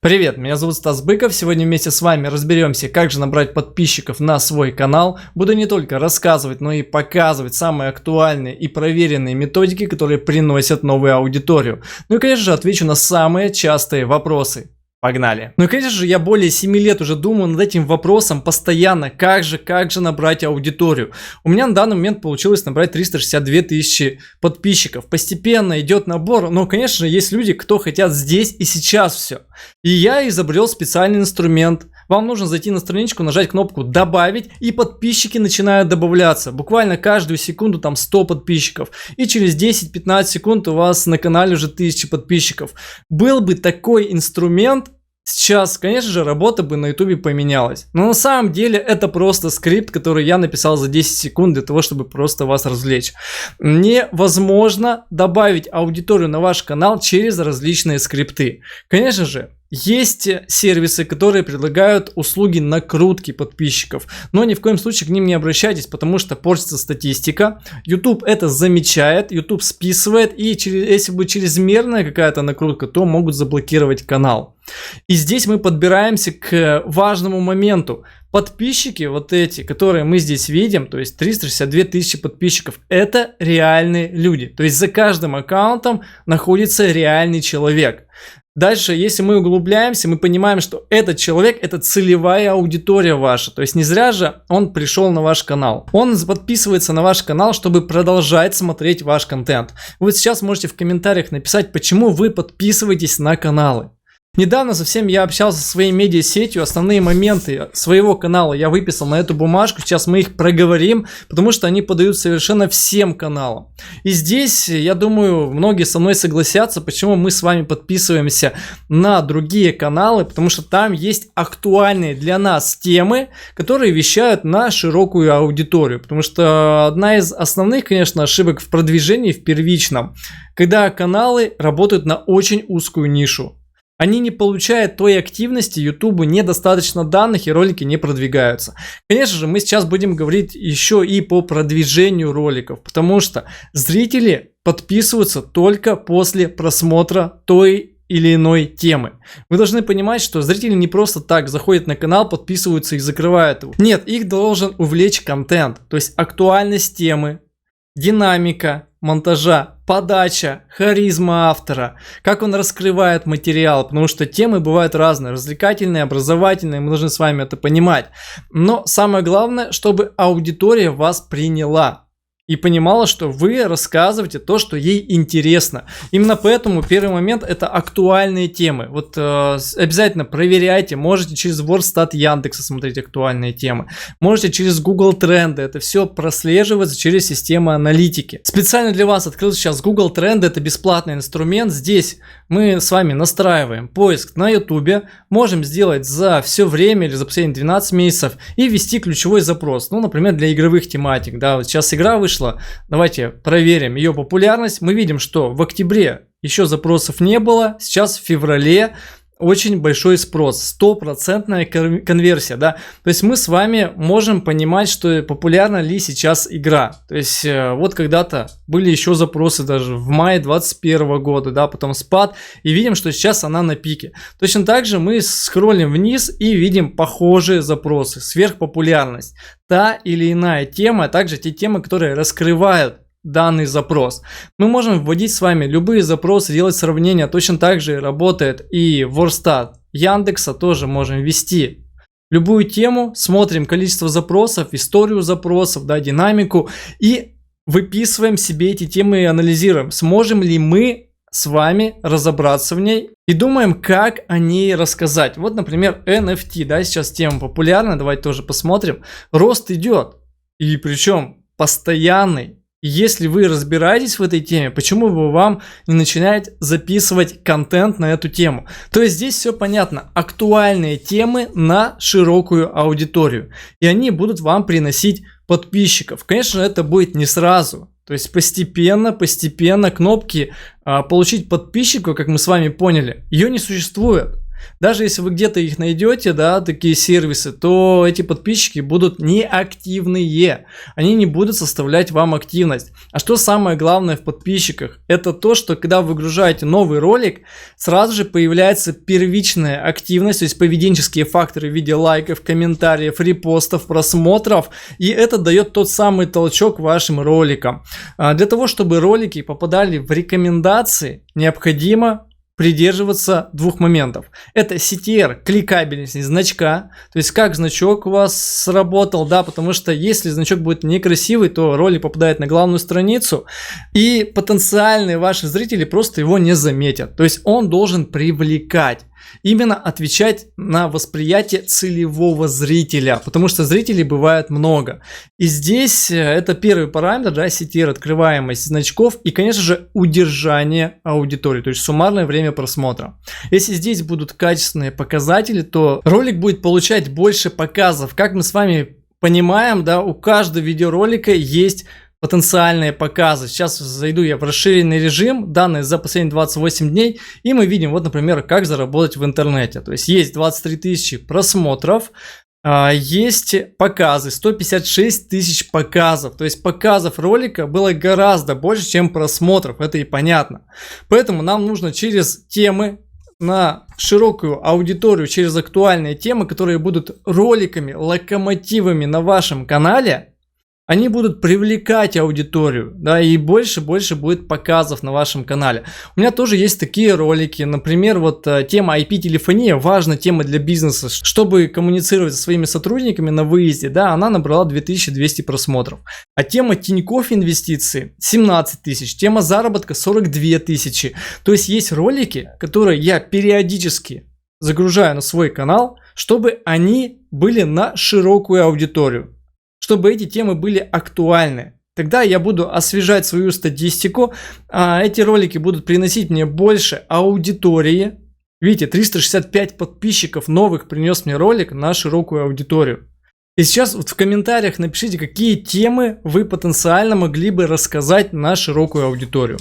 Привет, меня зовут Стас Быков. Сегодня вместе с вами разберемся, как же набрать подписчиков на свой канал. Буду не только рассказывать, но и показывать самые актуальные и проверенные методики, которые приносят новую аудиторию. Ну и, конечно же, отвечу на самые частые вопросы. Погнали. Ну и, конечно же, я более 7 лет уже думаю над этим вопросом постоянно, как же набрать аудиторию. У меня на данный момент получилось набрать 362 тысячи подписчиков. Постепенно идет набор, но, конечно же, есть люди, кто хотят здесь и сейчас все. И я изобрел специальный инструмент. Вам нужно зайти на страничку, нажать кнопку «Добавить», и подписчики начинают добавляться. Буквально каждую секунду там 100 подписчиков. И через 10-15 секунд у вас на канале уже 1000 подписчиков. Был бы такой инструмент, сейчас, конечно же, работа бы на YouTube поменялась. Но на самом деле это просто скрипт, который я написал за 10 секунд для того, чтобы просто вас развлечь. Невозможно добавить аудиторию на ваш канал через различные скрипты. Конечно же, есть сервисы, которые предлагают услуги накрутки подписчиков, но ни в коем случае к ним не обращайтесь, потому что портится статистика. YouTube это замечает, YouTube списывает, и если будет чрезмерная какая-то накрутка, то могут заблокировать канал. И здесь мы подбираемся к важному моменту. Подписчики вот эти, которые мы здесь видим, то есть 362 тысячи подписчиков, это реальные люди. То есть за каждым аккаунтом находится реальный человек. Дальше, если мы углубляемся, мы понимаем, что этот человек – это целевая аудитория ваша. То есть не зря же он пришел на ваш канал. Он подписывается на ваш канал, чтобы продолжать смотреть ваш контент. Вы сейчас можете в комментариях написать, почему вы подписываетесь на каналы. Недавно совсем я общался со своей медиасетью, основные моменты своего канала я выписал на эту бумажку, сейчас мы их проговорим, потому что они подают совершенно всем каналам. И здесь, я думаю, многие со мной согласятся, почему мы с вами подписываемся на другие каналы, потому что там есть актуальные для нас темы, которые вещают на широкую аудиторию. Потому что одна из основных, конечно, ошибок в продвижении, в первичном, когда каналы работают на очень узкую нишу. Они не получают той активности, YouTube недостаточно данных и ролики не продвигаются. Конечно же, мы сейчас будем говорить еще и по продвижению роликов, потому что зрители подписываются только после просмотра той или иной темы. Вы должны понимать, что зрители не просто так заходят на канал, подписываются и закрывают его. Нет, их должен увлечь контент, то есть актуальность темы, динамика монтажа, подача, харизма автора, как он раскрывает материал, потому что темы бывают разные, развлекательные, образовательные, мы должны с вами это понимать. Но самое главное, чтобы аудитория вас приняла и понимала, что вы рассказываете то, что ей интересно. Именно поэтому первый момент это актуальные темы. Вот обязательно проверяйте, можете через Wordstat Яндекса смотреть актуальные темы, можете через Google Тренды, это все прослеживается через систему аналитики. Специально для вас открыл сейчас Google Тренды, это бесплатный инструмент. Здесь мы с вами настраиваем поиск на YouTube, можем сделать за все время или за последние 12 месяцев и ввести ключевой запрос. Ну, например, для игровых тематик. Да, вот сейчас игра вышла. Давайте проверим ее популярность. Мы видим, что в октябре еще запросов не было, сейчас в феврале очень большой спрос, 100% конверсия, да, то есть мы с вами можем понимать, что популярна ли сейчас игра, то есть вот когда-то были еще запросы даже в мае 2021 года, да, потом спад, и видим, что сейчас она на пике. Точно так же мы скроллим вниз и видим похожие запросы, сверхпопулярность, та или иная тема, а также те темы, которые раскрывают данный запрос. Мы можем вводить с вами любые запросы, делать сравнения. Точно так же работает и Wordstat Яндекса, тоже можем ввести любую тему, смотрим количество запросов, историю запросов, да, динамику и выписываем себе эти темы и анализируем, сможем ли мы с вами разобраться в ней и думаем, как о ней рассказать. Вот, например, NFT, да, сейчас тема популярна, давайте тоже посмотрим. Рост идет, и причем постоянный. Если вы разбираетесь в этой теме, почему бы вам не начинать записывать контент на эту тему? То есть здесь все понятно. Актуальные темы на широкую аудиторию. И они будут вам приносить подписчиков. Конечно, это будет не сразу. То есть постепенно кнопки получить подписчиков, как мы с вами поняли, ее не существует. Даже если вы где-то их найдете, да, такие сервисы, то эти подписчики будут неактивные. Они не будут составлять вам активность. А что самое главное в подписчиках? Это то, что когда вы выгружаете новый ролик, сразу же появляется первичная активность, то есть поведенческие факторы в виде лайков, комментариев, репостов, просмотров. И это дает тот самый толчок вашим роликам. Для того, чтобы ролики попадали в рекомендации, необходимо придерживаться двух моментов. Это CTR, кликабельность значка, то есть как значок у вас сработал, да, потому что если значок будет некрасивый, то ролик попадает на главную страницу, и потенциальные ваши зрители просто его не заметят. То есть он должен привлекать. Именно отвечать на восприятие целевого зрителя, потому что зрителей бывает много. И здесь это первый параметр, да, CTR, открываемость значков и, конечно же, удержание аудитории, то есть суммарное время просмотра. Если здесь будут качественные показатели, то ролик будет получать больше показов. Как мы с вами понимаем, да, у каждого видеоролика есть потенциальные показы. Сейчас зайду я в расширенный режим, данные за последние 28 дней, и мы видим, вот, например, как заработать в интернете. То есть есть 23 тысячи просмотров, есть показы, 156 тысяч показов. То есть показов ролика было гораздо больше, чем просмотров, это и понятно. Поэтому нам нужно через темы на широкую аудиторию, через актуальные темы, которые будут роликами, локомотивами на вашем канале, они будут привлекать аудиторию, да, и больше будет показов на вашем канале. У меня тоже есть такие ролики, например, вот тема IP-телефония, важная тема для бизнеса, чтобы коммуницировать со своими сотрудниками на выезде, да, она набрала 2200 просмотров. А тема Тинькофф инвестиции 17 тысяч, тема заработка 42 тысячи. То есть есть ролики, которые я периодически загружаю на свой канал, чтобы они были на широкую аудиторию, чтобы эти темы были актуальны. Тогда я буду освежать свою статистику, а эти ролики будут приносить мне больше аудитории. Видите, 365 подписчиков новых принес мне ролик на широкую аудиторию. И сейчас вот в комментариях напишите, какие темы вы потенциально могли бы рассказать на широкую аудиторию.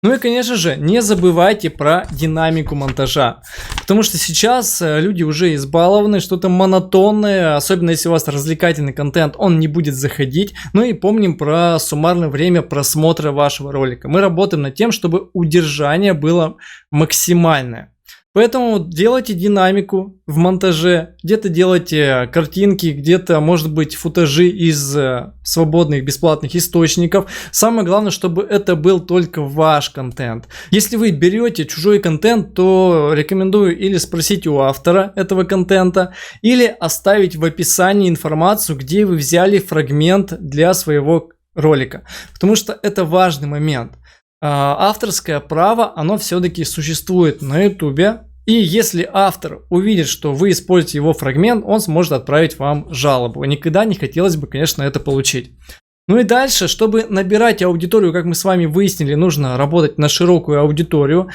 Ну и, конечно же, не забывайте про динамику монтажа, потому что сейчас люди уже избалованы, что-то монотонное, особенно если у вас развлекательный контент, он не будет заходить. Ну и помним про суммарное время просмотра вашего ролика. Мы работаем над тем, чтобы удержание было максимальное. Поэтому делайте динамику в монтаже, где-то делайте картинки, где-то, может быть, футажи из свободных бесплатных источников. Самое главное, чтобы это был только ваш контент. Если вы берете чужой контент, то рекомендую или спросить у автора этого контента, или оставить в описании информацию, где вы взяли фрагмент для своего ролика. Потому что это важный момент. Авторское право, оно все-таки существует на YouTube. И если автор увидит, что вы используете его фрагмент, он сможет отправить вам жалобу. Никогда не хотелось бы, конечно, это получить. Ну и дальше, чтобы набирать аудиторию, как мы с вами выяснили, нужно работать на широкую аудиторию,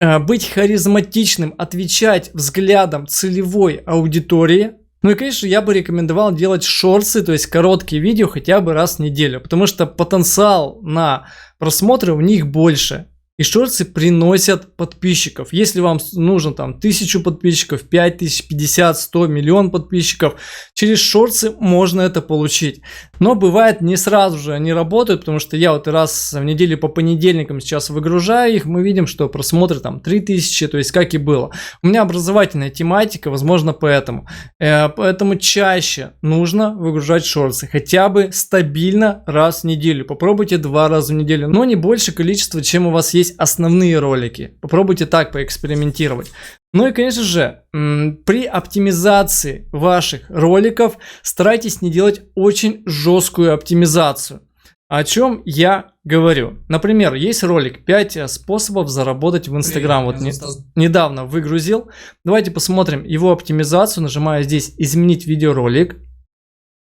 быть харизматичным, отвечать взглядом целевой аудитории. Ну и, конечно, я бы рекомендовал делать шортсы, то есть короткие видео хотя бы раз в неделю, потому что потенциал на просмотры у них больше. И шортсы приносят подписчиков. Если вам нужно там 1000 подписчиков, 5000, 50, 100, миллион подписчиков, через шортсы можно это получить. Но бывает не сразу же они работают, потому что я вот раз в неделю по понедельникам сейчас выгружаю их, мы видим, что просмотры там 3000, то есть как и было. У меня образовательная тематика, возможно поэтому. Поэтому чаще нужно выгружать шортсы, хотя бы стабильно раз в неделю. Попробуйте 2 раза в неделю, но не больше количества, чем у вас есть основные ролики. Попробуйте так поэкспериментировать. Ну и, конечно же, при оптимизации ваших роликов старайтесь не делать очень жесткую оптимизацию. О чем я говорю? Например, есть ролик 5 способов заработать в Instagram. Вот недавно выгрузил. Давайте посмотрим его оптимизацию. Нажимаю здесь «Изменить видеоролик».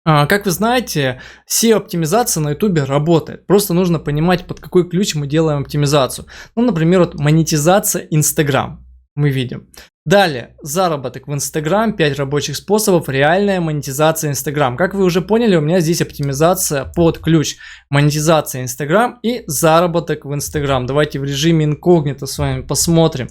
Как вы знаете, SEO-оптимизация на YouTube работает. Просто нужно понимать, под какой ключ мы делаем оптимизацию. Ну, например, вот монетизация Instagram. Мы видим. Далее, заработок в Instagram, 5 рабочих способов, реальная монетизация Instagram. Как вы уже поняли, у меня здесь оптимизация под ключ монетизация Instagram и заработок в Instagram. Давайте в режиме инкогнито с вами посмотрим,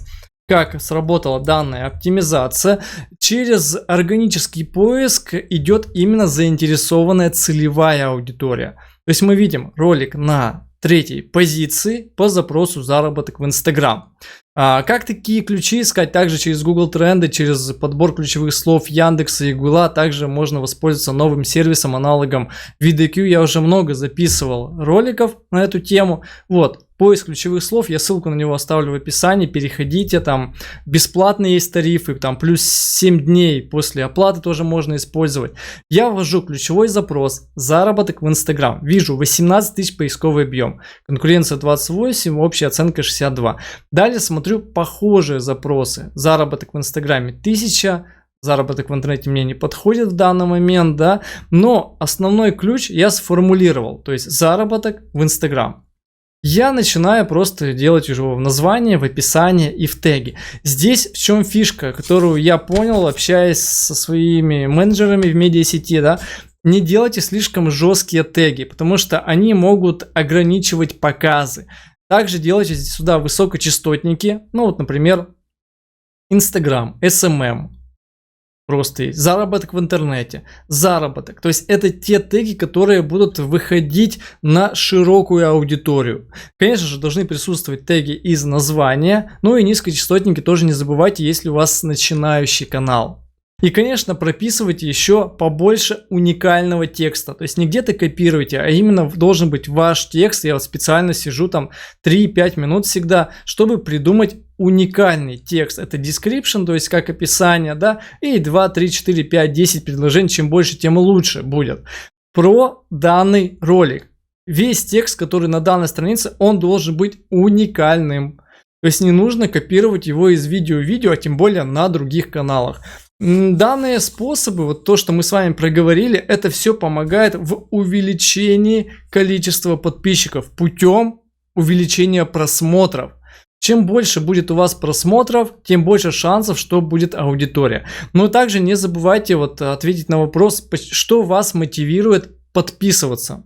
как сработала данная оптимизация. Через органический поиск идет именно заинтересованная целевая аудитория. То есть мы видим ролик на 3-й позиции по запросу заработок в Instagram. Как такие ключи искать? Также через Google Тренды, через подбор ключевых слов Яндекса и Гугла. Также можно воспользоваться новым сервисом, аналогом VidIQ. Я уже много записывал роликов на эту тему. Вот, поиск ключевых слов, я ссылку на него оставлю в описании. Переходите, там бесплатные есть тарифы, там плюс 7 дней после оплаты тоже можно использовать. Я ввожу ключевой запрос заработок в Instagram. Вижу 18 тысяч поисковый объем. Конкуренция 28, общая оценка 62. Далее смотрю похожие запросы. Заработок в Инстаграме 1000, заработок в интернете мне не подходит в данный момент, да, но основной ключ я сформулировал, то есть заработок в Инстаграм. Я начинаю просто делать уже в названии, в описании и в теге. Здесь в чем фишка, которую я понял, общаясь со своими менеджерами в медиасети, да, не делайте слишком жесткие теги, потому что они могут ограничивать показы. Также делайте сюда высокочастотники, ну вот, например, Instagram, SMM, просто есть, заработок в интернете, заработок. То есть это те теги, которые будут выходить на широкую аудиторию. Конечно же, должны присутствовать теги из названия, ну и низкочастотники тоже не забывайте, если у вас начинающий канал. И, конечно, прописывайте еще побольше уникального текста. То есть не где-то копируйте, а именно должен быть ваш текст. Я вот специально сижу там 3-5 минут всегда, чтобы придумать уникальный текст. Это description, то есть как описание, да, и 2, 3, 4, 5, 10 предложений. Чем больше, тем лучше будет. Про данный ролик. Весь текст, который на данной странице, он должен быть уникальным. То есть не нужно копировать его из видео в видео, а тем более на других каналах. Данные способы, вот то, что мы с вами проговорили, это все помогает в увеличении количества подписчиков путем увеличения просмотров. Чем больше будет у вас просмотров, тем больше шансов, что будет аудитория. Но также не забывайте вот ответить на вопрос, что вас мотивирует подписываться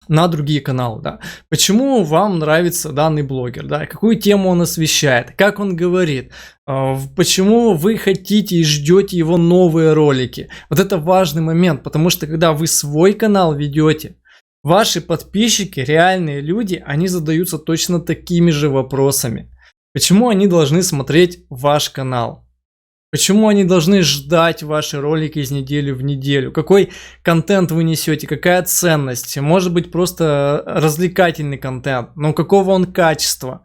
на другие каналы, да. Почему вам нравится данный блогер, да, какую тему он освещает, как он говорит, почему вы хотите и ждете его новые ролики. Вот это важный момент, потому что когда вы свой канал ведете, ваши подписчики, реальные люди, они задаются точно такими же вопросами. Почему они должны смотреть ваш канал? Почему они должны ждать ваши ролики из недели в неделю? Какой контент вы несете? Какая ценность? Может быть просто развлекательный контент, но какого он качества?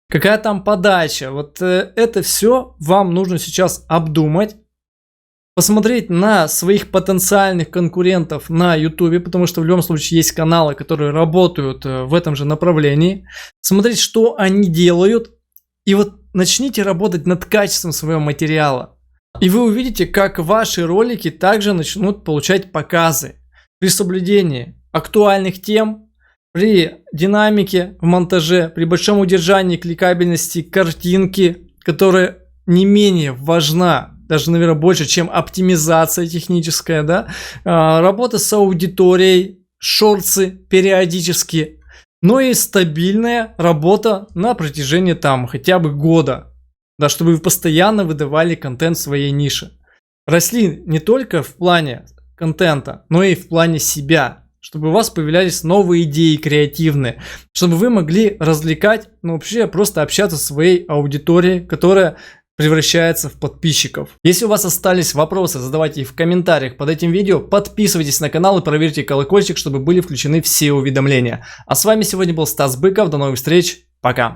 Какая там подача? Вот это все вам нужно сейчас обдумать. Посмотреть на своих потенциальных конкурентов на YouTube, потому что в любом случае есть каналы, которые работают в этом же направлении. Смотреть, что они делают. И вот начните работать над качеством своего материала. И вы увидите, как ваши ролики также начнут получать показы при соблюдении актуальных тем, при динамике в монтаже, при большом удержании кликабельности картинки, которая не менее важна, даже, наверное, больше, чем оптимизация техническая, да, работа с аудиторией, шортсы периодически, но и стабильная работа на протяжении там хотя бы года. Да, чтобы вы постоянно выдавали контент в своей нише. Росли не только в плане контента, но и в плане себя. Чтобы у вас появлялись новые идеи креативные. Чтобы вы могли развлекать, ну вообще просто общаться со своей аудиторией, которая превращается в подписчиков. Если у вас остались вопросы, задавайте их в комментариях под этим видео. Подписывайтесь на канал и проверьте колокольчик, чтобы были включены все уведомления. А с вами сегодня был Стас Быков. До новых встреч. Пока.